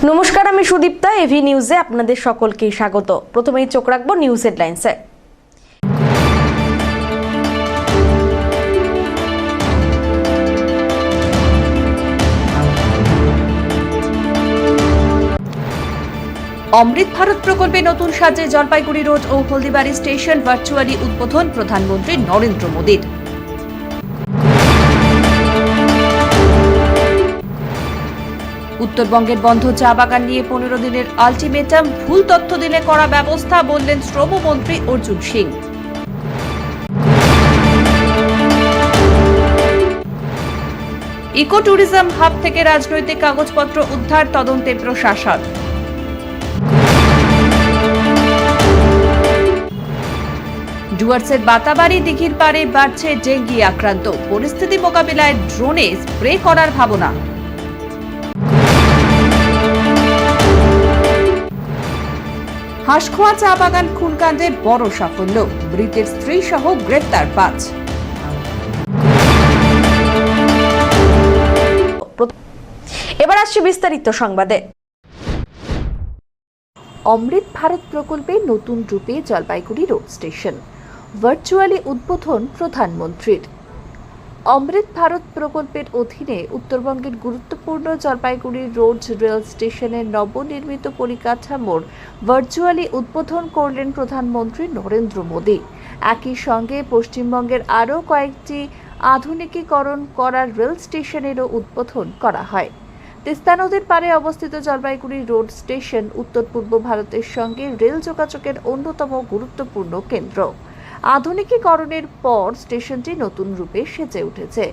নমস্কার, আমি সুদীপ্তা। এভি নিউজে আপনাদের সকলকে স্বাগত। প্রথমেই চোখ রাখবো নিউজ হেডলাইন্সে। অমৃত ভারত প্রকল্পে নতুন সাজে জলপাইগুড়ি রোড ও হলদিবাড়ি স্টেশন ভার্চুয়ালি উদ্বোধন প্রধানমন্ত্রী নরেন্দ্র মোদীর। উত্তরবঙ্গের বন্ধ চা বাগান নিয়ে 15 দিনের আলটিমেটাম, ভুল তথ্য দিলে করা ব্যবস্থা বললেন শ্রমমন্ত্রী Arjun Singh. Eco tourism hub থেকে রাজনৈতিক কাগজপত্র উদ্ধার, তদন্তে প্রশাসন। ডুয়ার্সের বাতাবাড়ি দিঘির পাড়ে বাড়ছে ডেঙ্গি আক্রান্ত, পরিস্থিতি মোকাবিলায় ড্রোনে স্প্রে করার ভাবনা। হাঁসখোয়া চা বাগান খুনকাণ্ডে বড় সাফল্য, মৃতের স্ত্রী সহ গ্রেফতার 5। এবার আসছে বিস্তারিত সংবাদে। অমৃত ভারত প্রকল্পে নতুন রূপে জলপাইগুড়ি রোড স্টেশন ভার্চুয়ালি উদ্বোধন প্রধানমন্ত্রীর। অমৃত ভারত প্রকল্পের অধীনে উত্তরবঙ্গের গুরুত্বপূর্ণ জলপাইগুড়ি রোড রেল স্টেশনের নবনির্মিত পরিকাঠামোর ভার্চুয়ালি উদ্বোধন করলেন প্রধানমন্ত্রী নরেন্দ্র মোদী। একই সঙ্গে পশ্চিমবঙ্গের আরও কয়েকটি আধুনিকীকরণ করা রেল স্টেশনেরও উদ্বোধন করা হয়। তিস্তা নদীর পাড়ে অবস্থিত জলপাইগুড়ি রোড স্টেশন উত্তর পূর্ব ভারতের সঙ্গে রেল যোগাযোগের অন্যতম গুরুত্বপূর্ণ কেন্দ্র। আধুনিকীকরণের পর স্টেশনটি নতুন রূপে সেজে উঠেছে।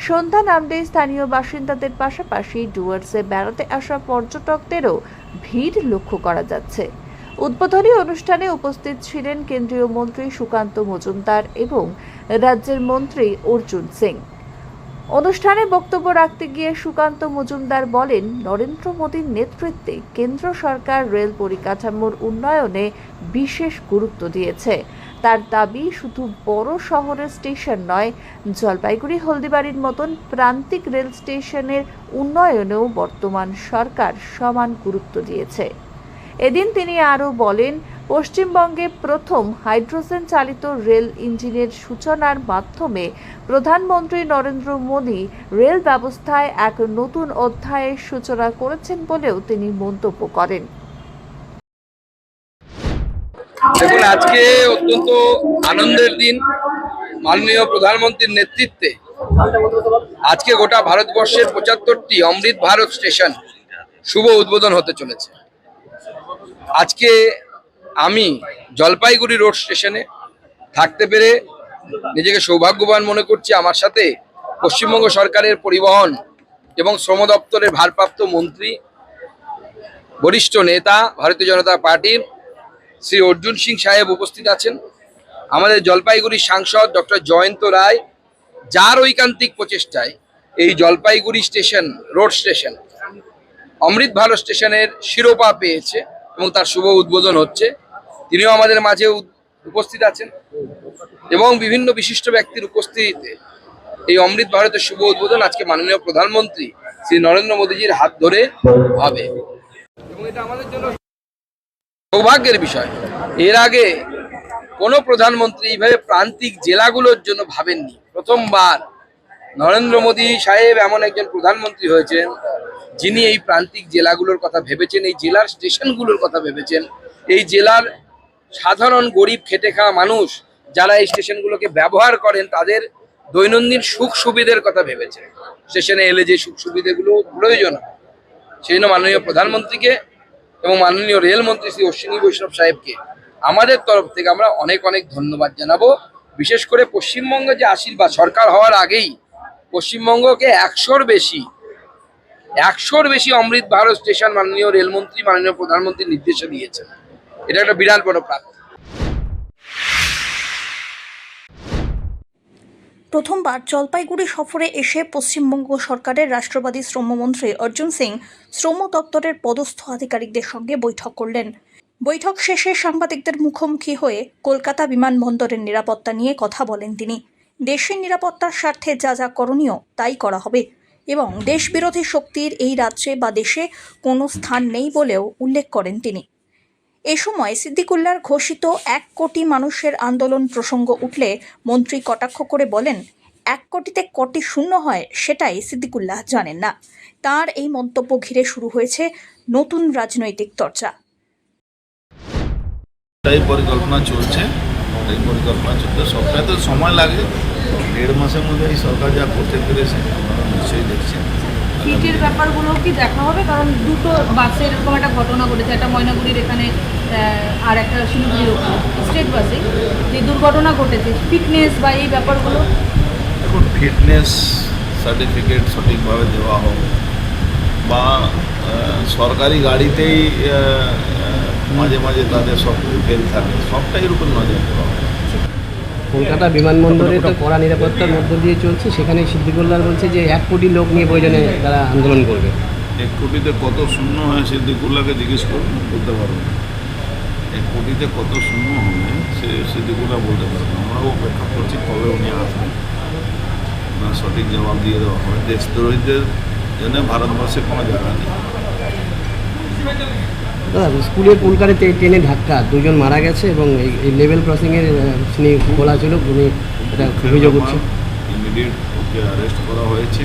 সন্ধ্যা নামলেই স্থানীয় বাসিন্দাদের পাশাপাশি ডুয়ার্সে বেড়াতে আসা পর্যটকদেরও ভিড় লক্ষ্য করা যাচ্ছে। উদ্বোধনী অনুষ্ঠানে উপস্থিত ছিলেন কেন্দ্রীয় মন্ত্রী সুকান্ত মজুমদার এবং রাজ্যের মন্ত্রী অর্জুন সিং। অনুষ্ঠানে বক্তব্য রাখতে গিয়ে সুকান্ত মজুমদার বলেন, নরেন্দ্র মোদীর নেতৃত্বে কেন্দ্র সরকার রেল পরিকাঠামোর উন্নয়নে বিশেষ গুরুত্ব দিয়েছে। তার দাবি, শুধু বড় শহরের স্টেশন নয়, জলপাইগুড়ি হলদিবাড়ির মতন প্রান্তিক রেল স্টেশনের উন্নয়নেও বর্তমান সরকার সমান গুরুত্ব দিয়েছে। এদিন তিনি আরও বলেন, পশ্চিমবঙ্গে প্রথম হাইড্রোজেন চালিত রেল ইঞ্জিনের সূচনার মাধ্যমে প্রধানমন্ত্রী নরেন্দ্র মোদী রেল ব্যবস্থায় এক নতুন অধ্যায়ের সূচনা করেছেন বলেও তিনি মন্তব্য করেন। দেখুন, আজকে অত্যন্ত আনন্দের দিন। মাননীয় প্রধানমন্ত্রীর নেতৃত্বে আজকে গোটা ভারতবর্ষের 75টি অমৃত ভারত স্টেশন শুভ উদ্বোধন হতে চলেছে। আজকে আমি জলপাইগুড়ি রোড স্টেশনে থাকতে পেরে নিজেকে সৌভাগ্যবান মনে করছি। আমার সাথে পশ্চিমবঙ্গ সরকারের পরিবহন এবং শ্রম দপ্তরের ভারপ্রাপ্ত মন্ত্রী, বরিষ্ঠ নেতা ভারতীয় জনতা পার্টির শ্রী অর্জুন সিং সাহেব উপস্থিত আছেন। আমাদের জলপাইগুড়ির সাংসদ ডক্টর জয়ন্ত রায়, যার ঐকান্তিক প্রচেষ্টায় এই জলপাইগুড়ি স্টেশন রোড স্টেশন অমৃত ভারত স্টেশনের শিরোপা পেয়েছে এবং তার শুভ উদ্বোধন হচ্ছে। তিনিও আমাদের মাঝে উপস্থিত আছেন এবং বিভিন্ন বিশিষ্ট ব্যক্তির উপস্থিতিতে এই অমৃত ভারতের শুভ উদ্বোধন আজকে মাননীয় প্রধানমন্ত্রী শ্রী নরেন্দ্র মোদীজির হাত ধরে হবে এবং এটা আমাদের জন্য সৌভাগ্যের বিষয়। এর আগে কোনো প্রধানমন্ত্রী এইভাবে প্রান্তিক জেলাগুলোর জন্য ভাবেননি। প্রথমবার নরেন্দ্র মোদী সাহেব এমন একজন প্রধানমন্ত্রী হয়েছেন যিনি এই প্রান্তিক জেলাগুলোর কথা ভেবেছেন, এই জেলার স্টেশনগুলোর কথা ভেবেছেন, এই জেলার সাধারণ গরিব খেটে খাওয়া মানুষ যারা এই স্টেশনগুলোকে ব্যবহার করেন তাদের দৈনন্দিন সুখ সুবিধের কথা ভেবেছেন। স্টেশনে এলে যে সুখ সুবিধেগুলো প্রয়োজন, সেই জন্য মাননীয় প্রধানমন্ত্রীকে এবং মাননীয় রেলমন্ত্রী শ্রী অশ্বিনী বৈষ্ণব সাহেবকে আমাদের তরফ থেকে আমরা অনেক অনেক ধন্যবাদ জানাবো। বিশেষ করে পশ্চিমবঙ্গ যে আশীর্বাদ, সরকার হওয়ার আগেই পশ্চিমবঙ্গকে 100-র বেশি অমৃত ভারত স্টেশন মাননীয় রেলমন্ত্রী মাননীয় প্রধানমন্ত্রীর নির্দেশে দিয়েছেন। এটা একটা বিরাট বড় প্রাপ্তি। প্রথমবার জলপাইগুড়ি সফরে এসে পশ্চিমবঙ্গ সরকারের রাষ্ট্রবাদী শ্রমমন্ত্রী অর্জুন সিং শ্রম দপ্তরের পদস্থ আধিকারিকদের সঙ্গে বৈঠক করলেন। বৈঠক শেষে সাংবাদিকদের মুখোমুখি হয়ে কলকাতা বিমানবন্দরের নিরাপত্তা নিয়ে কথা বলেন তিনি। দেশের নিরাপত্তার স্বার্থে যা যা করণীয় তাই করা হবে। এবং দেশবিরোধী শক্তির এই রাজ্যে বা দেশে কোনো স্থান নেই বলেও উল্লেখ করেন তিনি। এ সময় সিদ্দিকুল্লাহর ঘোষিত 1 কোটি মানুষের আন্দোলন প্রসঙ্গ উঠলে মন্ত্রী কটাক্ষ করে বলেন, 1 কোটিতে কটি শূন্য হয় সেটাই সিদ্দিকুল্লাহ জানেন না। তার এই মন্তব্য ঘিরে শুরু হয়েছে নতুন রাজনৈতিক চর্চা। এই পরিকল্পনা চলছে, সবটাই তো সময় লাগে। 1.5 মাসের মধ্যে এই সরকার যা করতে পেরেছে আপনারা নিশ্চয়ই দেখছেন। সিটের ব্যাপারগুলো কি দেখা হবে? কারণ দুটো বাসের এরকম একটা ঘটনা ঘটেছে, একটা ময়নাগুড়ির এখানে আর একটা শিলিগুড়ির ওখানে স্টেট বাসে যে দুর্ঘটনা ঘটেছে, ফিটনেস বা এই ব্যাপারগুলো। এখন ফিটনেস সার্টিফিকেট সঠিকভাবে দেওয়া হোক বা সরকারি গাড়িতেই মাঝে মাঝে তাদের সব ফেল থাকে, সবটাই উপর নজর দেওয়া হবে। কলকাতা বিমানবন্দরে তো কড়া নিরাপত্তার মধ্য দিয়ে চলছে, সেখানে সিদ্দিকুল্লাহ বলছে যে 1 কোটি লোক নিয়ে প্রয়োজনে তারা আন্দোলন করবে। 1 কোটিতে কত শূন্য হয় সিদ্দিকুল্লাহকে জিজ্ঞেস করুন, বলতে পারবো না। 1 কোটিতে কত শূন্য হবে সে সিদ্দিকুল্লাহ বলতে পারবে না। আমরাও অপেক্ষা করছি কবে উনি আসবেন, ওনার সঠিক জবাব দিয়ে দেওয়া হবে। দেশদ্রোহীদের জন্য ভারতবর্ষে কোনো জায়গা নেই। দাদা, স্কুলের পুলকারে ট্রেনে ধাক্কা 2 জন মারা গেছে এবং এই লেভেল ক্রসিংয়ের যিনি খোলা ছিল উনি এটা অভিযোগ করছেন। ইমিডিয়েট ওকে অ্যারেস্ট করা হয়েছে।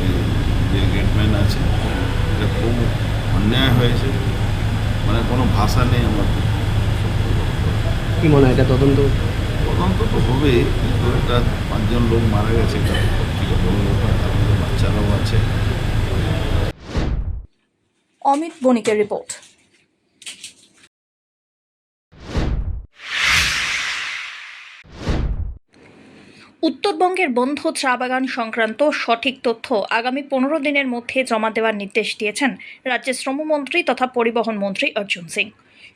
এই যে গেটম্যান আছে, এটা খুব অন্যায় হয়েছে, মানে কোনো ভাষা নেই আমার। কি মনে হয় এটা তদন্ত তো হবে, কিন্তু এটা 5 জন লোক মারা গেছে, এটা ঠিক বড় লোক, তার মধ্যে বাচ্চারাও আছে। অমিত বণিকের রিপোর্ট। উত্তরবঙ্গের বন্ধ চা বাগান সংক্রান্ত সঠিক তথ্য আগামী 15 দিনের মধ্যে জমা দেওয়ার নির্দেশ দিয়েছেন রাজ্যের শ্রমমন্ত্রী তথা পরিবহন মন্ত্রী অর্জুন সিং।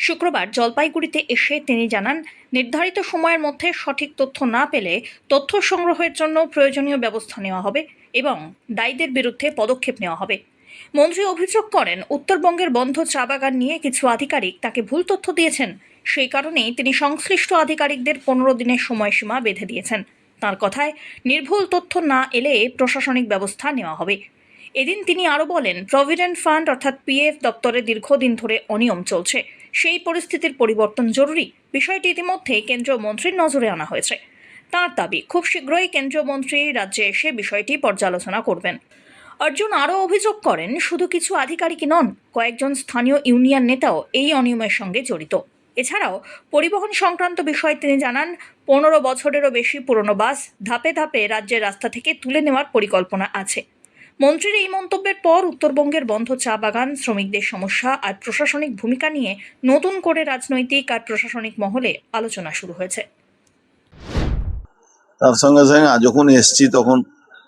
শুক্রবার জলপাইগুড়িতে এসে তিনি জানান, নির্ধারিত সময়ের মধ্যে সঠিক তথ্য না পেলে তথ্য সংগ্রহের জন্য প্রয়োজনীয় ব্যবস্থা নেওয়া হবে এবং দায়ীদের বিরুদ্ধে পদক্ষেপ নেওয়া হবে। মন্ত্রী অভিযোগ করেন, উত্তরবঙ্গের বন্ধ চা বাগান নিয়ে কিছু আধিকারিক তাকে ভুল তথ্য দিয়েছেন। সেই কারণেই তিনি সংশ্লিষ্ট আধিকারিকদের 15 দিনের সময়সীমা বেঁধে দিয়েছেন। তার কথায়, নির্ভুল তথ্য না এলে প্রশাসনিক ব্যবস্থা নেওয়া হবে। এদিন তিনি আরও বলেন, প্রভিডেন্ট ফান্ড অর্থাৎ পিএফ দপ্তরে দীর্ঘদিন ধরে অনিয়ম চলছে। সেই পরিস্থিতির পরিবর্তন জরুরি। বিষয়টি ইতিমধ্যে কেন্দ্রীয় মন্ত্রীর নজরে আনা হয়েছে। তার দাবি, খুব শীঘ্রই কেন্দ্রীয় মন্ত্রী রাজ্যে এসে বিষয়টি পর্যালোচনা করবেন। অর্জুন আরও অভিযোগ করেন, শুধু কিছু আধিকারিকই নন, কয়েকজন স্থানীয় ইউনিয়ন নেতাও এই অনিয়মের সঙ্গে জড়িত। এছাড়াও পরিবহন সংক্রান্ত বিষয়ে তিনি জানান, 15 বছরেরও বেশি পুরনো বাস ধাপে ধাপে রাজ্যের রাস্তা থেকে তুলে নেওয়ার পরিকল্পনা আছে। মন্ত্রীর এই মন্তব্যের পর উত্তরবঙ্গের বন্ধ চা বাগান শ্রমিকদের সমস্যা আর প্রশাসনিক ভূমিকা নিয়ে নতুন করে রাজনৈতিক আর প্রশাসনিক মহলে আলোচনা শুরু হয়েছে। তার সঙ্গে সঙ্গে যখন এসছি তখন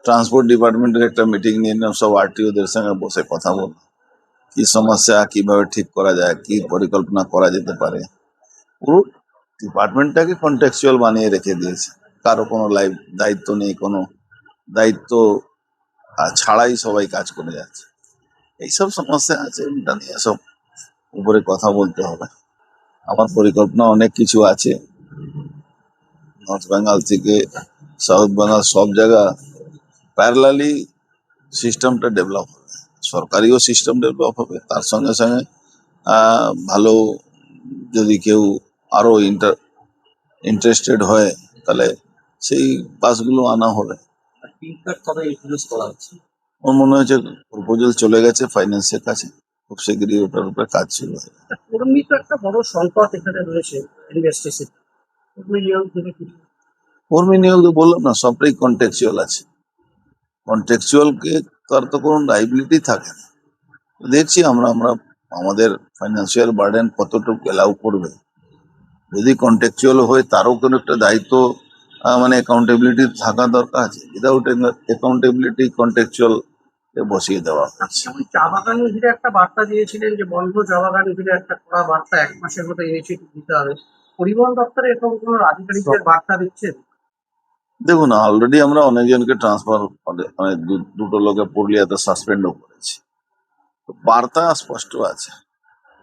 ট্রান্সপোর্ট ডিপার্টমেন্টের একটা মিটিং নিয়ে নিলাম, সব আরটিওদের সঙ্গে বসে কথা বল, কি সমস্যা কিভাবে ঠিক করা যায়, কি পরিকল্পনা করা যেতে পারে। পুরো ডিপার্টমেন্টটাকে কন্টেক্সচুয়াল বানিয়ে রেখে দিয়েছে, কারো কোনো দায়িত্ব নেই, কোনো দায়িত্ব ছাড়াই সবাই কাজ করে যাচ্ছে। এইসব সমস্যা আছে, এটা নিয়ে সব উপরে কথা বলতে হবে। আমার পরিকল্পনা অনেক কিছু আছে, নর্থ বেঙ্গল থেকে সাউথ বেঙ্গল সব জায়গা প্যারালালি সিস্টেমটা ডেভেলপ হবে, সরকারিও সিস্টেম ডেভেলপ হবে। তার সঙ্গে সঙ্গে ভালো যদি কেউ আরো ইন্টারেস্টেড হয় তাহলে সেই বাসগুলো আনা হবে। আমার মনে হয়েছে প্রপোজাল চলে গেছে ফাইন্যান্সের কাছে, খুব শীঘ্রই ওটার উপরে কাজ শুরু হবে। কর্মী তো একটা বড় সংকট এখানে রয়েছে ইনভেস্টেশন। কর্মী নিয়োগ তো বললাম না, সবটাই কন্টেক্সচুয়াল আছে। কন্টেক্সচুয়ালকে তার তো কোনো লাইবিলিটি থাকে না। দেখছি আমরা আমাদের ফাইন্যান্সিয়াল বার্ডেন কতটুকু এলাউ করবে। যদি কন্টেক্সচুয়াল হয় তারও কোনো একটা দায়িত্ব মানে অ্যাকাউন্টেবিলিটি থাকা দরকার আছে। উইদাউট অ্যাকাউন্টেবিলিটি কন্টেক্সচুয়াল বসিয়ে দেওয়া হচ্ছে। চা বাগান ঘিরে একটা বার্তা দিয়েছিলেন যে বন্ধ চা বাগান ঘিরে একটা কড়া বার্তা 1 মাসের মধ্যে ইনিশিয়েটিভ দিতে হবে। পরিবহন দপ্তরে এরকম কোনো আধিকারিকদের বার্তা দিচ্ছেন? দেখুন, অলরেডি আমরা অনেকজনকে ট্রান্সফার, অনেক দুটো লোকে পুরুলিয়াতে সাসপেন্ডও করেছি। বার্তা স্পষ্ট আছে,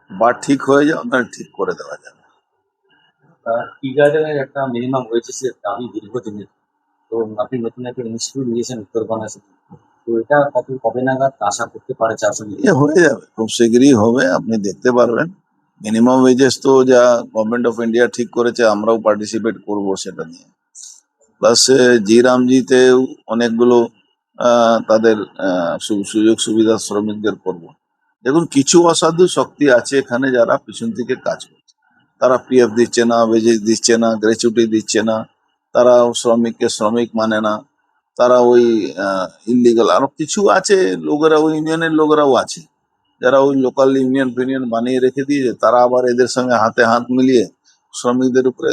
বা ঠিক হয়ে যাও না ঠিক করে দেওয়া যাবে। টি গার্ডেনের একটা মিনিমাম ওয়েজেসের দাবি দীর্ঘদিনের, তো আপনি নতুন একটা ইনস্টিটিউট নিয়েছেন উত্তরবঙ্গে, তো এটা কবে নাগাদ আশা করতে পারে চাষন? হয়ে যাবে, খুব শীঘ্রই হবে, আপনি দেখতে পারবেন। মিনিমাম ওয়েজেস তো যা গভর্নমেন্ট অফ ইন্ডিয়া ঠিক করেছে, আমরাও পার্টিসিপেট করব সেটা নিয়ে। প্লাস জি রামজিতেও অনেকগুলো তাদের সুযোগ সুবিধা শ্রমিকদের করব। দেখুন, কিছু অসাধু শক্তি আছে এখানে যারা পিছন থেকে কাজ করছে। তারা পিএফ দিচ্ছে না, ওয়েজেস দিচ্ছে না, গ্র্যাচুইটি দিচ্ছে না, তারা শ্রমিককে শ্রমিক মানে না, তারা ওই ইলিগাল আরো কিছু আছে লোকেরা, ওই ইউনিয়নের লোকেরাও আছে যারা ওই লোকাল ইউনিয়ন ফিউনিয়ন বানিয়ে রেখে দিয়েছে, তারা আবার এদের সঙ্গে হাতে হাত মিলিয়ে শ্রমিকদের উপরে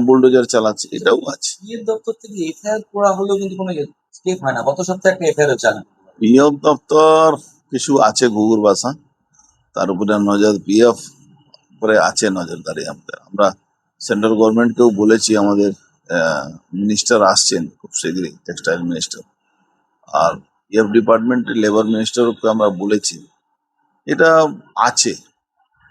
বুলডোজার চালাচ্ছে, এটাও আছে। পিএফ দপ্তর থেকে এফআইআর করা হলেও কিন্তু কোনো স্টেপ হয় না। গত সপ্তাহে একটা এফআইআর চালানো। পিএফ দপ্তর কিছু আছে ঘুঘুর বাসা, তার উপরে নজর পিএফ উপরে আছে নজরদারি আমাদের। আমরা সেন্ট্রাল গভর্নমেন্টকেও বলেছি, আমাদের মিনিস্টার আসছেন খুব শীঘ্রই, টেক্সটাইল মিনিস্টার, আর পিএফ ডিপার্টমেন্টের লেবার মিনিস্টারকে আমরা বলেছি, এটা আছে।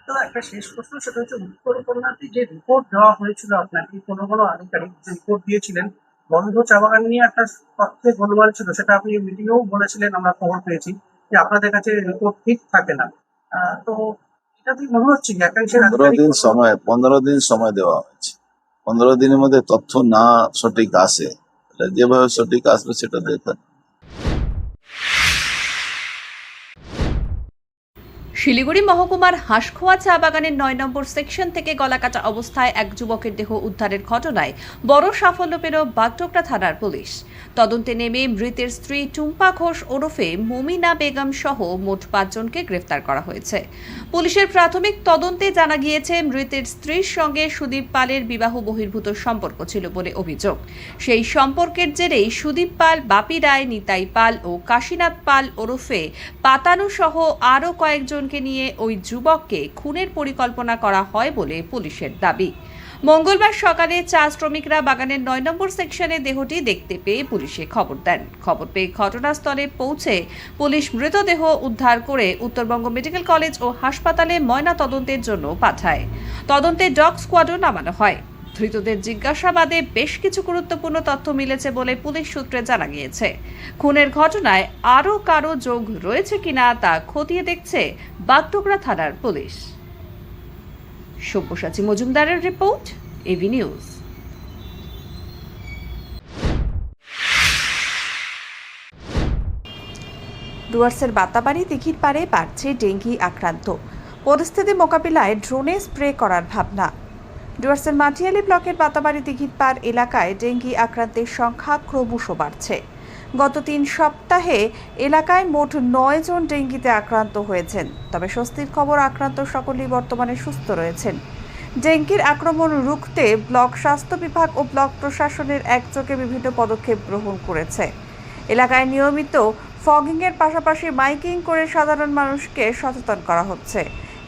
দাদা, একটা শেষ প্রশ্ন, সেটা হচ্ছে উত্তরকন্যাতে যে রিপোর্ট দেওয়া হয়েছিল আপনাকে, কোনো আধিকারিক যে রিপোর্ট দিয়েছিলেন বন্ধ চা বাগান নিয়ে একটা তথ্যে গোলমাল ছিল, সেটা আপনি মিটিংয়েও বলেছিলেন, আমরা খবর পেয়েছি যে আপনাদের কাছে রিপোর্ট ঠিক থাকে না। তো এটা তুই মনে হচ্ছে কি একাংশের 15 দিন সময় দেওয়া হয়েছে। 15 দিনের মধ্যে তথ্য না সঠিক আসে, এটা যেভাবে সঠিক আসবে সেটা দেখেন। শিলিগুড়ি মহকুমার হাঁসখোয়া চা বাগানের 9 নম্বর সেকশন থেকে গলাকাটা অবস্থায় এক যুবকের দেহ উদ্ধারের ঘটনায় বড় সাফল্য পেল বাগডোগরা থানার পুলিশ। তদন্তে নেমে মৃতের স্ত্রী টুম্পা ঘোষ ওরফে মুমিনা বেগম সহ মোট 5 জনকে গ্রেফতার করা হয়েছে। পুলিশের প্রাথমিক তদন্তে জানা গিয়েছে মৃতের স্ত্রীর সঙ্গে সুদীপ পালের বিবাহ বহির্ভূত সম্পর্ক ছিল বলে অভিযোগ। সেই সম্পর্কের জেরেই সুদীপ পাল, বাপি রায়, নিতাই পাল ও কাশীনাথ পাল ওরফে পাতানু সহ আরও কয়েকজনকে নিয়ে ওই যুবককে খুনের পরিকল্পনা করা হয় বলে পুলিশের দাবি। মঙ্গলবার সকালে চা শ্রমিকরা বাগানের 9 নম্বর সেকশনে দেহটি দেখতে পেয়ে পুলিশে খবর দেন। খবর পেয়ে ঘটনাস্থলে পৌঁছে পুলিশ মৃতদেহ উদ্ধার করে উত্তরবঙ্গ মেডিকেল কলেজ ও হাসপাতালে ময়না তদন্তের জন্য পাঠায়। তদন্তে ডগ স্কোয়াডও নামানো হয়। ধৃতদের জিজ্ঞাসাবাদে বেশ কিছু গুরুত্বপূর্ণ তথ্য মিলেছে বলে পুলিশ সূত্রে জানা গিয়েছে। খুনের ঘটনায় আরও কারো যোগ রয়েছে কিনা তা খতিয়ে দেখছে বাগডোগরা থানার পুলিশ। সব্যসাচী মজুমদারের রিপোর্ট, এভি নিউজ। ডুয়ার্সের বাতাবাড়ি দিঘির পাড়ে বাড়ছে ডেঙ্গি আক্রান্ত। পরিস্থিতি মোকাবিলায় ড্রোনে স্প্রে করার ভাবনা। ডুয়ার্সের মাটিয়ালি ব্লকের বাতাবাড়ি দিঘির পাড় এলাকায় ডেঙ্গি আক্রান্তের সংখ্যা ক্রমশ বাড়ছে। গত 3 সপ্তাহে এলাকায় মোট 9 জন ডেঙ্গিতে আক্রান্ত হয়েছেন। তবে স্বস্তির খবর, আক্রান্ত সকলেই বর্তমানে সুস্থ রয়েছেন। ডেঙ্গির আক্রমণ রুখতে ব্লক স্বাস্থ্য বিভাগ ও ব্লক প্রশাসনের একযোগে বিভিন্ন পদক্ষেপ গ্রহণ করেছে। এলাকায় নিয়মিত ফগিংয়ের পাশাপাশি মাইকিং করে সাধারণ মানুষকে সচেতন করা হচ্ছে।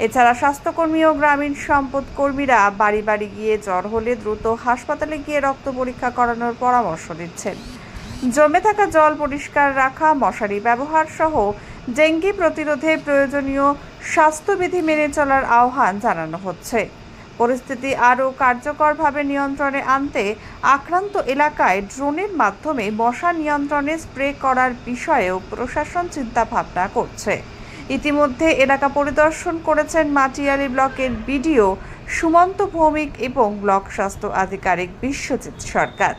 এছাড়া স্বাস্থ্যকর্মী ও গ্রামীণ সম্পদ কর্মীরা বাড়ি বাড়ি গিয়ে জ্বর হলে দ্রুত হাসপাতালে গিয়ে রক্ত পরীক্ষা করানোর পরামর্শ দিচ্ছেন। জমে থাকা জল পরিষ্কার রাখা, মশারি ব্যবহার সহ ডেঙ্গি প্রতিরোধে প্রয়োজনীয় স্বাস্থ্যবিধি মেনে চলার আহ্বান জানানো হচ্ছে। পরিস্থিতি আরও কার্যকরভাবে নিয়ন্ত্রণে আনতে আক্রান্ত এলাকায় ড্রোনের মাধ্যমে মশা নিয়ন্ত্রণে স্প্রে করার বিষয়েও প্রশাসন চিন্তাভাবনা করছে। ইতিমধ্যে এলাকা পরিদর্শন করেছেন মাটিয়ালি ব্লকের বিডিও সুমন্ত ভৌমিক এবং ব্লক স্বাস্থ্য আধিকারিক বিশ্বজিৎ সরকার।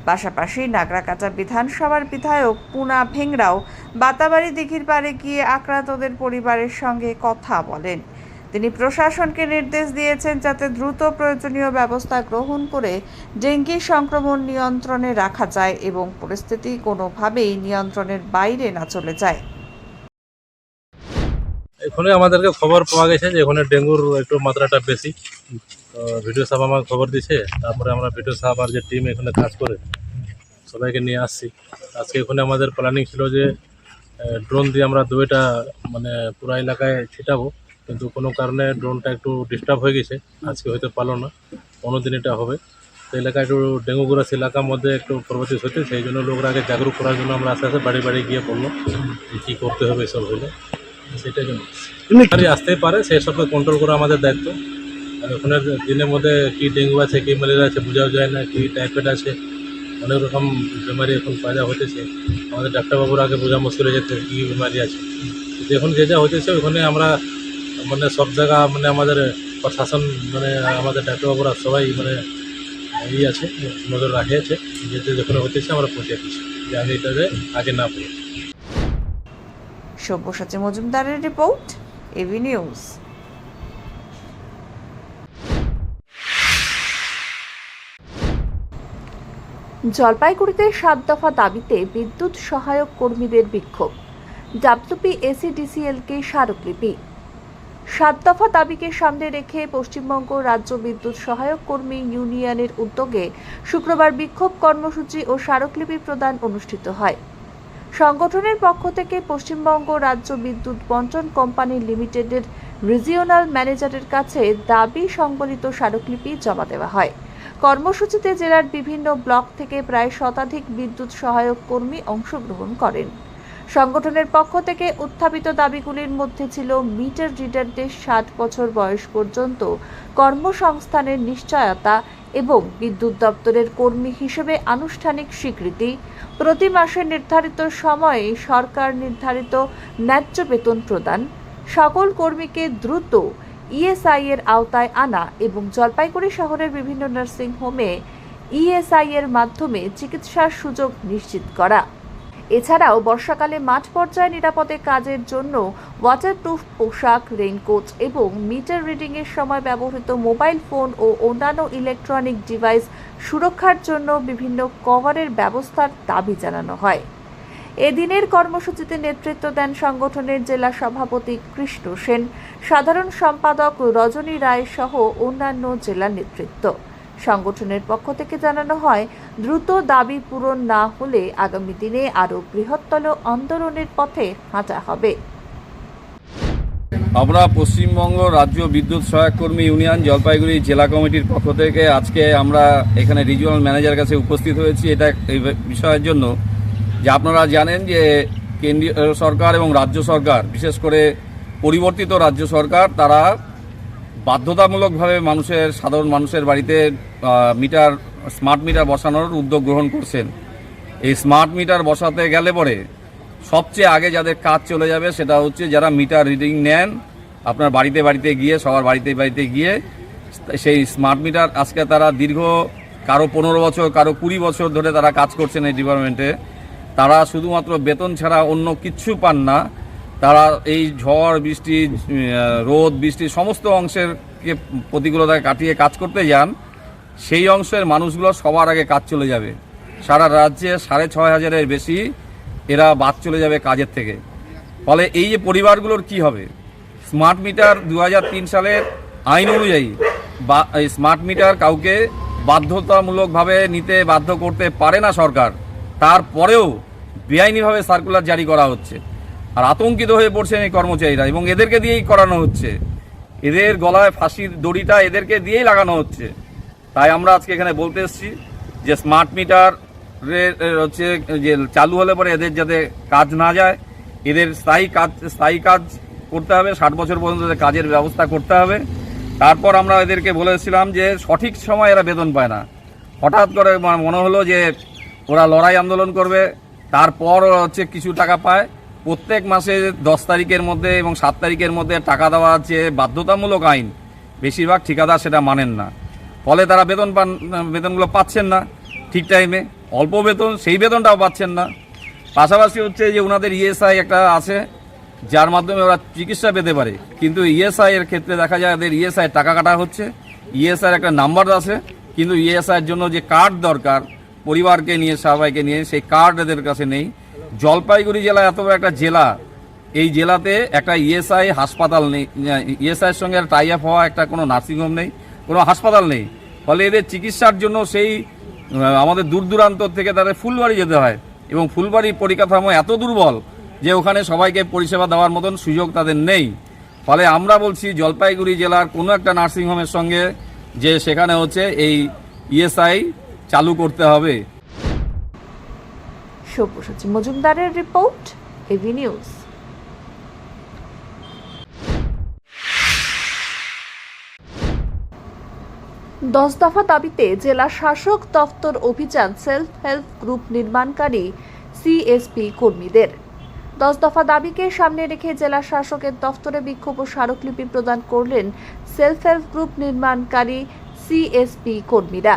পাশাপাশি নাগরাকাটা বিধানসভার বিধায়ক পুনা ভেংরাও বাতাবাড়ি দিঘির পাড়ে গিয়ে আক্রান্তদের পরিবারের সঙ্গে কথা বলেন। তিনি প্রশাসনকে নির্দেশ দিয়েছেন যাতে দ্রুত প্রয়োজনীয় ব্যবস্থা গ্রহণ করে ডেঙ্গি সংক্রমণ নিয়ন্ত্রণে রাখা যায় এবং পরিস্থিতি কোনোভাবেই নিয়ন্ত্রণের বাইরে না চলে যায়। এখানে আমাদেরকে খবর পাওয়া গেছে যে এখানে ডেঙ্গুর একটু মাত্রাটা বেশি। তো ভিডিও সাহেব আমাকে খবর দিয়েছে, তারপরে আমরা ভিডিও সাহেব আর যে টিম এখানে কাজ করে সবাইকে নিয়ে আসছি। আজকে এখানে আমাদের প্ল্যানিং ছিল যে ড্রোন দিয়ে আমরা 2টা মানে পুরো এলাকায় ছিটাবো, কিন্তু কোনো কারণে ড্রোনটা একটু ডিস্টার্ব হয়ে গেছে, আজকে হয়তো পারলো না, অন্যদিন এটা হবে। তো এলাকায় একটু ডেঙ্গুগ্রস্ত এলাকার মধ্যে একটু পরবর্তী হচ্ছে, সেই জন্য লোকরা আগে জাগরুক করার জন্য আমরা আস্তে আস্তে বাড়ি বাড়ি গিয়ে বললো যে কী করতে হবে এসব হলে। সেটাই জন্য আসতেই পারে, সেই সবকে কন্ট্রোল করা আমাদের দায়িত্ব। আর ওখানে দিনের মধ্যে কী ডেঙ্গু আছে, কী ম্যালেরিয়া আছে বোঝাও যায় না, কী টাইফয়েড আছে অনেক রকম বেমারি এখন পয়দা হতেছে। আমাদের ডাক্তারবাবুরা আগে বোঝা মুশকিল হয়ে যেত কী বেমারি আছে, কিন্তু এখন যে যা হতেছে ওখানে আমরা মানে সব জায়গা মানে আমাদের প্রশাসন মানে আমাদের ডাক্তারবাবুরা সবাই মানে আছে, নজর রাখিয়েছে, যেখানে হতেছে আমরা পৌঁছে দিচ্ছি যে আমি এটাতে আগে না পড়ি। সব্যসাচী মজুমদারের রিপোর্ট, এভি নিউজ। জলপাইগুড়িতে 7 দফা দাবিতে বিদ্যুৎ সহায়ক কর্মীদের বিক্ষোভ। WPACDCL-কে স্মারকলিপি। 7 দফা দাবিকে সামনে রেখে পশ্চিমবঙ্গ রাজ্য বিদ্যুৎ সহায়ক কর্মী ইউনিয়নের উদ্যোগে শুক্রবার বিক্ষোভ কর্মসূচি ও স্মারকলিপি প্রদান অনুষ্ঠিত হয়। সংগঠনের পক্ষ থেকে পশ্চিমবঙ্গ রাজ্য বিদ্যুৎ বণ্টন কোম্পানি লিমিটেডের রিজিওনাল ম্যানেজারের কাছে দাবি সংবলিত স্মারকলিপি জমা দেওয়া হয়। কর্মসূচিতে জেলার বিভিন্ন ব্লক থেকে প্রায় শতাধিক বিদ্যুৎ সহায়ক কর্মী অংশগ্রহণ করেন। সংগঠনের পক্ষ থেকে উত্থাপিত দাবিগুলির মধ্যে ছিল মিটার রিডারদের 60 বছর বয়স পর্যন্ত কর্মসংস্থানের নিশ্চয়তা এবং বিদ্যুৎ দপ্তরের কর্মী হিসেবে আনুষ্ঠানিক স্বীকৃতি, প্রতি মাসে নির্ধারিত সময়ে সরকার নির্ধারিত ন্যায্য বেতন প্রদান, সকল কর্মীকে দ্রুত ইএসআই এর আওতায় আনা এবং জলপাইগুড়ি শহরের বিভিন্ন নার্সিং হোমে ইএসআই এর মাধ্যমে চিকিৎসার সুযোগ নিশ্চিত করা। এছাড়াও বর্ষাকালে মাঠ পর্যায়ে নিরাপদে কাজের জন্য ওয়াটারপ্রুফ পোশাক, রেইনকোট এবং মিটার রিডিংয়ের সময় ব্যবহৃত মোবাইল ফোন ও অন্যান্য ইলেকট্রনিক ডিভাইস সুরক্ষার জন্য বিভিন্ন কভারের ব্যবস্থার দাবি জানানো হয়। এদিনের কর্মসূচিতে নেতৃত্ব দেন সংগঠনের জেলা সভাপতি কৃষ্ণ সেন, সাধারণ সম্পাদক রজনী রায় সহ অন্যান্য জেলা নেতৃত্ব। সংগঠনের পক্ষ থেকে জানানো হয়, দ্রুত দাবি পূরণ না হলে আগামী দিনে আরও বৃহত্তর আন্দোলনের পথে হাঁটা হবে। আমরা পশ্চিমবঙ্গ রাজ্য বিদ্যুৎ সহায়ক কর্মী ইউনিয়ন জলপাইগুড়ি জেলা কমিটির পক্ষ থেকে আজকে আমরা এখানে রিজিওনাল ম্যানেজার কাছে উপস্থিত হয়েছি এটা এই বিষয়ের জন্য যে আপনারা জানেন যে কেন্দ্রীয় সরকার এবং রাজ্য সরকার, বিশেষ করে পরিবর্তিত রাজ্য সরকার, তারা বাধ্যতামূলকভাবে সাধারণ মানুষের বাড়িতে স্মার্ট মিটার বসানোর উদ্যোগ গ্রহণ করছেন। এই স্মার্ট মিটার বসাতে গেলে পরে সবচেয়ে আগে যাদের কাজ চলে যাবে সেটা হচ্ছে যারা মিটার রিডিং নেন, আপনার বাড়িতে বাড়িতে গিয়ে, সবার বাড়িতে গিয়ে সেই স্মার্ট মিটার আজকে তারা দীর্ঘ কারো 15 বছর, কারো 20 বছর ধরে তারা কাজ করছেন এই ডিপার্টমেন্টে। তারা শুধুমাত্র বেতন ছাড়া অন্য কিচ্ছু পান না। তারা এই ঝড় বৃষ্টি, রোদ বৃষ্টি সমস্ত অংশের প্রতিকূলতায় কাটিয়ে কাজ করতে যান। সেই অংশের মানুষগুলো সবার আগে কাজ চলে যাবে। সারা রাজ্যে 6500-এর বেশি এরা বাদ চলে যাবে কাজের থেকে। ফলে এই যে পরিবারগুলোর কি হবে? স্মার্ট মিটার 2003 সালের আইন অনুযায়ী এই স্মার্ট মিটার কাউকে বাধ্যতামূলকভাবে নিতে বাধ্য করতে পারে না সরকার। তারপরেও বেআইনিভাবে সার্কুলার জারি করা হচ্ছে। আর আতঙ্কিত হয়ে পড়ছেন এই কর্মচারীরা এবং এদেরকে দিয়েই করানো হচ্ছে। এদের গলায় ফাঁসির দড়িটা এদেরকে দিয়েই লাগানো হচ্ছে। তাই আমরা আজকে এখানে বলতে এসেছি যে স্মার্ট মিটার হচ্ছে যে চালু হলে পরে এদের যাতে কাজ না যায়, এদের স্থায়ী কাজ করতে হবে, 60 বছর পর্যন্ত কাজের ব্যবস্থা করতে হবে। তারপর আমরা এদেরকে বলেছিলাম যে সঠিক সময় এরা বেতন পায় না। হঠাৎ করে মনে হলো যে ওরা লড়াই আন্দোলন করবে, তারপর হচ্ছে কিছু টাকা পায়। প্রত্যেক মাসে 10 তারিখের মধ্যে এবং 7 তারিখের মধ্যে টাকা দেওয়া যে বাধ্যতামূলক আইন, বেশিরভাগ ঠিকাদার সেটা মানেন না। ফলে তারা বেতনগুলো পাচ্ছেন না ঠিক টাইমে, অল্প বেতন, সেই বেতনটাও পাচ্ছেন না। পাশাপাশি হচ্ছে যে ওনাদের ইএসআই একটা আছে যার মাধ্যমে ওরা চিকিৎসা পেতে পারে, কিন্তু ইএসআই এর ক্ষেত্রে দেখা যায় এদের ইএসআই টাকা কাটা হচ্ছে। ইএসআই একটা নাম্বার আছে, কিন্তু ইএসআইয়ের জন্য যে কার্ড দরকার পরিবারকে নিয়ে, সবাইকে নিয়ে, সেই কার্ড এদের কাছে নেই। জলপাইগুড়ি জেলা এত বড় একটা জেলা, এই জেলাতে একটা ইএসআই হাসপাতাল নেই, ইএসআইয়ের সঙ্গে টাই আপ হওয়া একটা কোনো নার্সিংহোম নেই, কোনো হাসপাতাল নেই। ফলে এদের চিকিৎসার জন্য সেই আমাদের দূর দূরান্ত থেকে তাদের ফুলবাড়ি যেতে হয় এবং ফুলবাড়ির পরিকাঠামো এত দুর্বল যে ওখানে সবাইকে পরিষেবা দেওয়ার মতন সুযোগ তাদের নেই। ফলে আমরা বলছি জলপাইগুড়ি জেলার কোনো একটা নার্সিংহোমের সঙ্গে যে সেখানে হচ্ছে এই ইএসআই চালু করতে হবে। সব্যসাচী মজুমদারের রিপোর্ট, এভি নিউজ। 10 দফা দাবিতে জেলা শাসক দফতর অভিযান সেলফ হেল্প গ্রুপ নির্মাণকারী সিএসপি কর্মীদের। 10 দফা দাবিকে সামনে রেখে জেলা শাসকের দফতরে বিক্ষোভ ও স্মারকলিপি প্রদান করলেন সেলফ হেল্প গ্রুপ নির্মাণকারী সিএসপি কর্মীরা।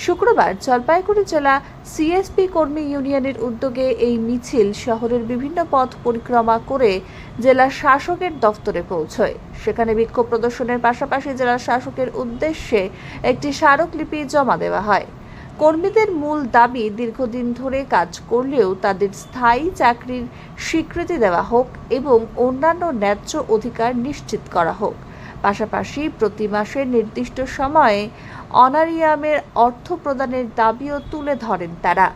শুক্রবার জলপাইগুড়ি জেলা সিএসপি কর্মী ইউনিয়নের উদ্যোগে এই মিছিল শহরের বিভিন্ন পথ পরিক্রমা করে জেলা শাসকের দফতরে পৌঁছয়। সেখানে বিক্ষোভ প্রদর্শনের পাশাপাশি জেলা শাসকের উদ্দেশ্যে একটি স্মারকলিপি জমা দেওয়া হয়। কর্মীদের মূল দাবি দীর্ঘদিন ধরে কাজ করলেও তাদের স্থায়ী চাকরির স্বীকৃতি দেওয়া হোক এবং অন্যান্য ন্যায্য অধিকার নিশ্চিত করা হোক। পাশাপাশি প্রতি মাসে নির্দিষ্ট সময়ে অনারিয়ামের অর্থ প্রদানের দাবিও তুলে ধরেন তারা।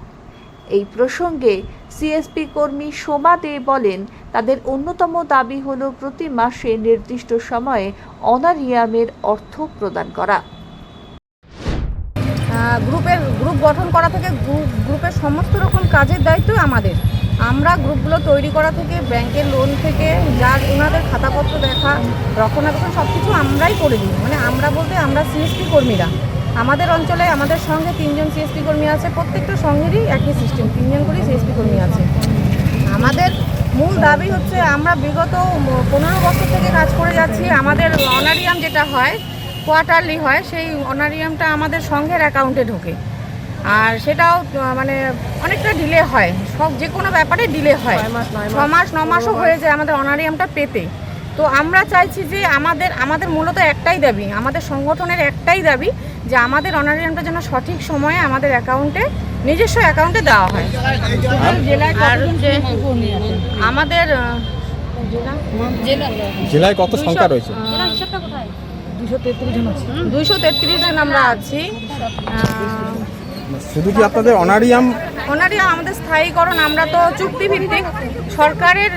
এই প্রসঙ্গে সিএসপি কর্মী সোমা দে বলেন, তাদের অন্যতম দাবি হল প্রতি মাসে নির্দিষ্ট সময়ে অনারিয়ামের অর্থ প্রদান করা। গ্রুপ গঠন করা থেকে গ্রুপের সমস্ত রকম কাজের দায়িত্ব আমাদের। আমরা গ্রুপগুলো তৈরি করা থেকে ব্যাংকের লোন থেকে যার ওনাদের খাতাপত্র দেখা রক্ষণাবেক্ষণ সব কিছু আমরাই করে দিই। মানে আমরা বলতে আমরা সিএসপি কর্মীরা। আমাদের অঞ্চলে আমাদের সঙ্গে 3 জন সিএসপি কর্মী আছে। প্রত্যেকটা সঙ্গেরই একই সিস্টেম, 3 জন করেই সিএসপি কর্মী আছে। আমাদের মূল দাবি হচ্ছে আমরা বিগত 15 বছর থেকে কাজ করে যাচ্ছি। আমাদের অনারিয়াম যেটা হয় কোয়ার্টারলি হয়, সেই অনারিয়ামটা আমাদের সংঘের অ্যাকাউন্টে ঢোকে, আর সেটাও মানে অনেকটা ডিলে হয়। সব যে কোনো ব্যাপারে ডিলে হয়, 6 মাস 9 মাসও হয়ে যায় আমাদের অনারিয়ামটা পেতে। তো আমরা চাইছি যে আমাদের মূলত একটাই দাবি, আমাদের সংগঠনের একটাই দাবি যে আমাদের অনারিয়ামটা যেন সঠিক সময়ে আমাদের অ্যাকাউন্টে নিজস্ব অ্যাকাউন্টে দেওয়া হয়। আর আমাদের জেলায় কত সংখ্যা রয়েছে? 233 জন আমরা আছি। শুধু কি আপনাদের অনারিয়াম আমাদের স্থায়ীকরণ, আমরা তো চুক্তিভিত্তিক সরকারের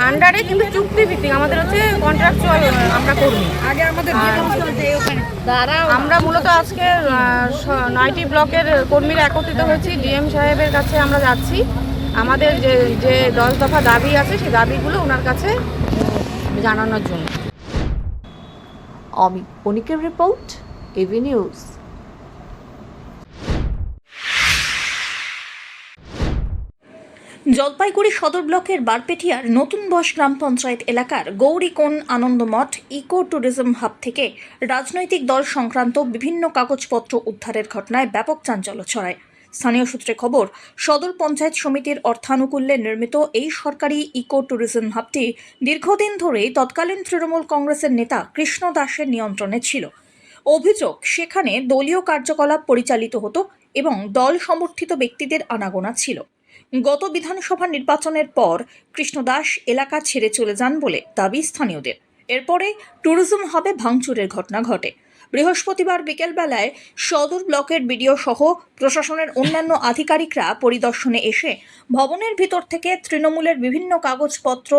আন্ডারে, কিন্তু চুক্তিভিত্তিক আমাদের হচ্ছে কন্ট্রাকচুয়াল আমরা কর্মী। আমরা মূলত আজকে 9টি ব্লকের কর্মীরা একত্রিত হয়েছি। ডিএম সাহেবের কাছে আমরা যাচ্ছি। আমাদের যে 10 দফা দাবি আছে সেই দাবিগুলো ওনার কাছে জানানোর জন্য। অমিত বণিকের রিপোর্ট, এভি নিউজ। জলপাইগুড়ি সদর ব্লকের বারপেটিয়ার নতুন বস গ্রাম পঞ্চায়েত এলাকার Gourikon Anandamath eco tourism hub থেকে রাজনৈতিক দল সংক্রান্ত বিভিন্ন কাগজপত্র উদ্ধারের ঘটনায় ব্যাপক চাঞ্চল্য ছড়ায়। স্থানীয় সূত্রে খবর, সদর পঞ্চায়েত সমিতির অর্থানুকূল্যে নির্মিত এই সরকারি ইকো ট্যুরিজম হাবটি দীর্ঘদিন ধরেই তৎকালীন তৃণমূল কংগ্রেসের নেতা কৃষ্ণ দাসের নিয়ন্ত্রণে ছিল। অভিযোগ, সেখানে দলীয় কার্যকলাপ পরিচালিত হতো এবং দল সমর্থিত ব্যক্তিদের আনাগোনা ছিল। গত বিধানসভা নির্বাচনের পর কৃষ্ণ দাস এলাকা ছেড়ে চলে যান বলে দাবি স্থানীয়দের। এরপরে ট্যুরিজম হাবে ভাঙচুরের ঘটনা ঘটে। বৃহস্পতিবার বিকেলবেলায় সদর ব্লকের বিডিও সহ প্রশাসনের অন্যান্য আধিকারিকরা পরিদর্শনে এসে ভবনের ভিতর থেকে তৃণমূলের বিভিন্ন কাগজপত্র,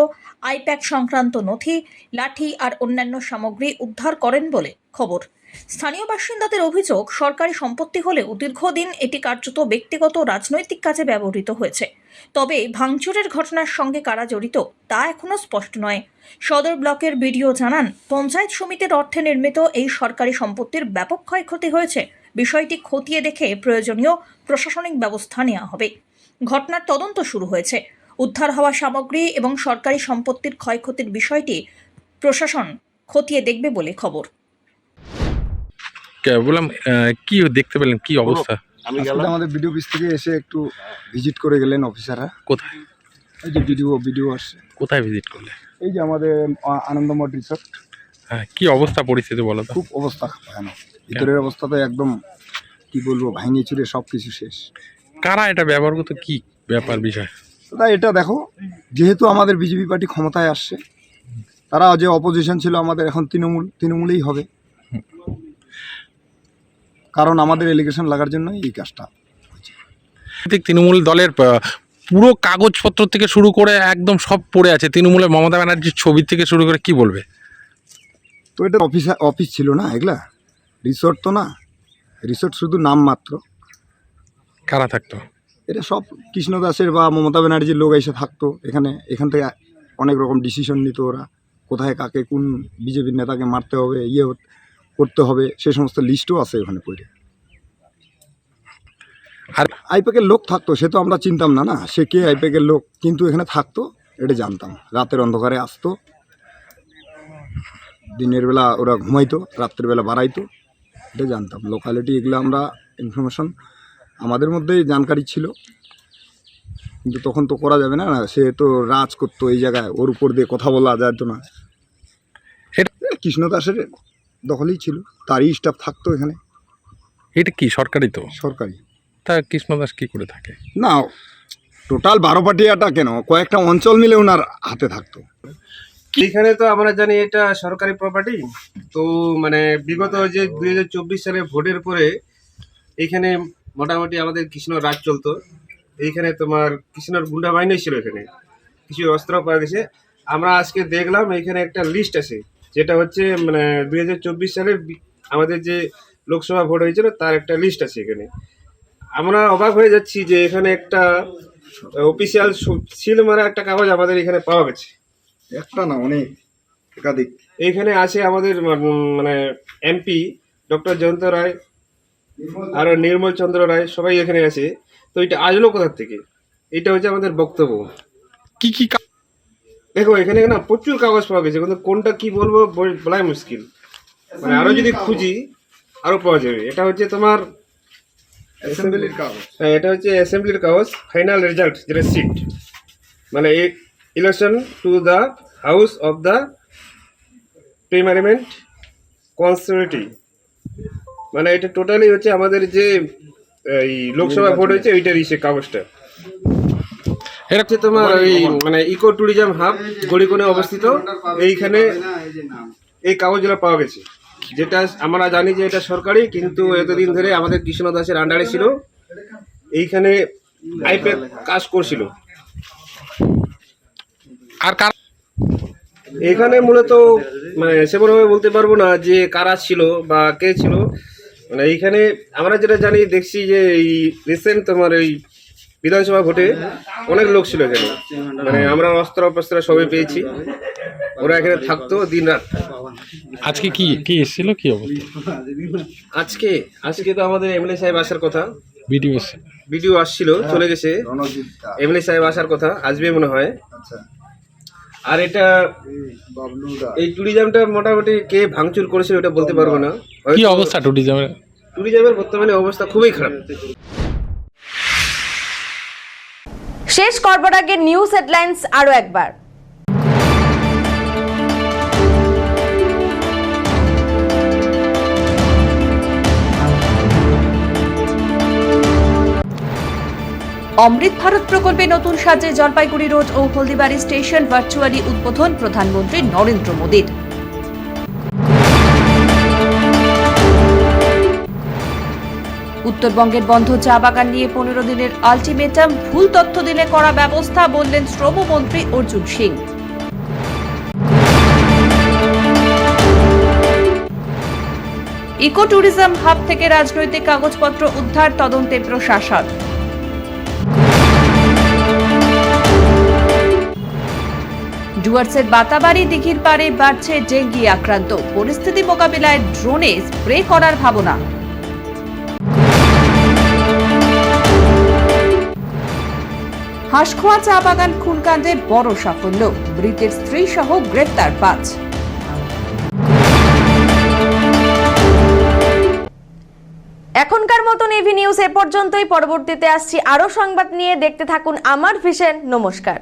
আইপ্যাক সংক্রান্ত নথি, লাঠি আর অন্যান্য সামগ্রী উদ্ধার করেন বলে খবর। স্থানীয় বাসিন্দাদের অভিযোগ, সরকারি সম্পত্তি হলেও দীর্ঘদিন এটি কার্যত ব্যক্তিগত রাজনৈতিক কাজে ব্যবহৃত হয়েছে। তবে ভাঙচুরের ঘটনার সঙ্গে কারা জড়িত তা এখনও স্পষ্ট নয়। সদর ব্লকের বিডিও জানান, পঞ্চায়েত সমিতির অর্থে নির্মিত এই সরকারি সম্পত্তির ব্যাপক ক্ষয়ক্ষতি হয়েছে। বিষয়টি খতিয়ে দেখে প্রয়োজনীয় প্রশাসনিক ব্যবস্থা নেওয়া হবে। ঘটনার তদন্ত শুরু হয়েছে। উদ্ধার হওয়া সামগ্রী এবং সরকারি সম্পত্তির ক্ষয়ক্ষতির বিষয়টি প্রশাসন খতিয়ে দেখবে বলে খবর। বললাম, কি দেখতে পেলেন, কি অবস্থা? আমি গেলাম, আমাদের বিডিও অফিস থেকে এসে একটু ভিজিট করে গেলেন অফিসাররা। কোথায়? এই যে বিডিও আসছে। কোথায় ভিজিট করলে? এই যে আমাদের আনন্দমঠ রিসোর্ট। হ্যাঁ, কি অবস্থা পরিস্থিতি বলো তো? খুব অবস্থা ভয়ানক। ভিতরের অবস্থা তো একদম কি বলবো, ভাঙিয়ে চুরে সব কিছু শেষ। কারা এটা ব্যবহার করতো, কি ব্যাপার বিষয়? তাই এটা দেখো, যেহেতু আমাদের বিজেপি পার্টি ক্ষমতায় আসছে, তারা যে অপোজিশন ছিল আমাদের, এখন তৃণমূলেই হবে, কারণ আমাদের এলিগেশন লাগার জন্য এই কাজটা হয়েছে। তৃণমূল দলের পুরো কাগজপত্র থেকে শুরু করে একদম সব পড়ে আছে। তৃণমূলের মমতা ব্যানার্জির ছবি থেকে শুরু করে, কি বলবে? তো এটা অফিস ছিল না, এগুলা রিসোর্ট তো না, রিসোর্ট শুধু নাম মাত্র। কারা থাকতো? এটা সব কৃষ্ণ দাসের বা মমতা ব্যানার্জির লোক এসে থাকতো এখান থেকে অনেক রকম ডিসিশন নিত ওরা, কোথায় কাকে কোন বিজেপির নেতাকে মারতে হবে, করতে হবে সে সমস্ত লিস্টও আছে ওখানে পড়ে। আর আইপ্যাকের লোক থাকতো, সে তো আমরা চিনতাম না, না সে কে আইপ্যাকের লোক, কিন্তু এখানে থাকতো এটা জানতাম। রাতের অন্ধকারে আসতো, দিনের বেলা ওরা ঘুমাইতো, রাত্রের বেলা বাড়াইতো, এটা জানতাম। লোকালিটি এগুলো আমরা ইনফরমেশন আমাদের মধ্যেই জানকারি ছিল, কিন্তু তখন তো করা যাবে না, সে তো রাজ করতো এই জায়গায়, ওর উপর দিয়ে কথা বলা যেত না। কৃষ্ণ দাসের দখলেই ছিল, তারই স্টাফ থাকতো এখানে। এটা কি সরকারি? তো সরকারি। তা কৃষ্ণ দাস কি করে থাকে? না, টোটাল 12 পাটিয়াটা কেন, কয়েকটা অঞ্চল মিলে ওনার হাতে থাকতো। এখানে তো আমরা জানি এটা সরকারি প্রপার্টি। তো মানে বিগত যে 2024 সালে ভোটের পরে এইখানে মোটামুটি আমাদের কৃষ্ণ রাজ চলতো। এইখানে তোমার কৃষ্ণর গুন্ডা বাহিনী ছিল, এখানে কিছু অস্ত্র পাওয়া গেছে। আমরা আজকে দেখলাম এখানে একটা লিস্ট আছে, যেটা হচ্ছে মানে 2024 সালে আমাদের যে লোকসভা ভোট হয়েছিল তার একটা লিস্ট আছে এখানে। আমরা অবাক হয়ে যাচ্ছি যে এখানে একটা অফিসিয়াল সিল মারা একটা কাগজ আমাদের এখানে পাওয়া গেছে। একটা না, অনেক, একাধিক। এইখানে আছে আমাদের মানে এমপি ডক্টর জয়ন্ত রায় আর নির্মল চন্দ্র রায়, সবাই এখানে আছে। তো এটা আসলো কোথার থেকে, এটা হচ্ছে আমাদের বক্তব্য। কি কি দেখো এখানে না প্রচুর কাগজ পাওয়া গেছে, কিন্তু কোনটা কি বলবো বলাই মুশকিল। মানে আরো যদি খুঁজি আরো পাওয়া যাবে। এটা হচ্ছে তোমার অ্যাসেম্বলির কাগজ। এটা হচ্ছে অ্যাসেম্বলির কাগজ, ফাইনাল রেজাল্ট, যেটা সিট মানে election to the house of the parliament constituency. মানে এটা টোটালি হচ্ছে আমাদের যে এই লোকসভা ভোট হয়েছে ওইটারই সে কাগজটা। এটা হচ্ছে তোমার ওই মানে ইকো ট্যুরিজম হাব গড়িকোণে অবস্থিত। এইখানে এই কাগজগুলো পাওয়া গেছে, যেটা আমরা জানি যে এটা সরকারি, কিন্তু এতদিন ধরে আমাদের কৃষ্ণ দাসের আন্ডারে ছিল। এইখানে আইপ্যাক কাজ করছিল। আর এখানে মূলত মানে সেভাবে বলতে পারবো না যে কারা ছিল বা কে ছিল। মানে এইখানে আমরা যেটা জানি দেখছি যে এই রিসেন্ট তোমার এই বিধানসভা ভোটে অনেক লোক ছিল এখানে। মানে আমরা অস্ত্র ফস্ত্র সবই পেয়েছি, ওরা এখানে থাকতো দিন রাত। আজকে কি কি এসেছিল, কি অবস্থা? আজকে তো আমাদের এমএলএ সাহেব আসার কথা, ভিডিও আসছিল, চলে গেছে। এমএলএ সাহেব আসার কথা, আসবে মনে হয়। আর এটা এই ট্যুরিজমটা মোটামুটি কে ভাঙচুর করেছিল ওটা বলতে পারবো না। কি অবস্থা ট্যুরিজমের বর্তমানে অবস্থা খুবই খারাপ। শেষ করবার আগে নিউজ হেডলাইন্স আরো একবার। অমৃত ভারত প্রকল্পে নতুন সাজে জলপাইগুড়ি রোড ও হলদিবাড়ি স্টেশন ভার্চুয়ালি উদ্বোধন প্রধানমন্ত্রী নরেন্দ্র মোদীর। উত্তরবঙ্গের বন্ধ চা বাগান নিয়ে 15 দিনের আলটিমেটাম, ভুল তথ্য দিলে করা ব্যবস্থা বললেন শ্রমমন্ত্রী Arjun Singh. Eco tourism hub থেকে রাজনৈতিক কাগজপত্র উদ্ধার, তদন্তে প্রশাসন। ডুয়ার্সের বাতাবাড়ি দিঘির পাড়ে বাড়ছে ডেঙ্গি আক্রান্ত, পরিস্থিতি মোকাবিলায় ড্রোনে স্প্রে করার ভাবনা। হাঁসখোয়া চা বাগান খুনকাণ্ডে বড় সাফল্য, মৃতের স্ত্রী সহ গ্রেফতার 5। এখনকার মতন এভি নিউজ এ পর্যন্তই। পরবর্তীতে আসছি আরো সংবাদ নিয়ে, দেখতে থাকুন আমার ভিশন। নমস্কার।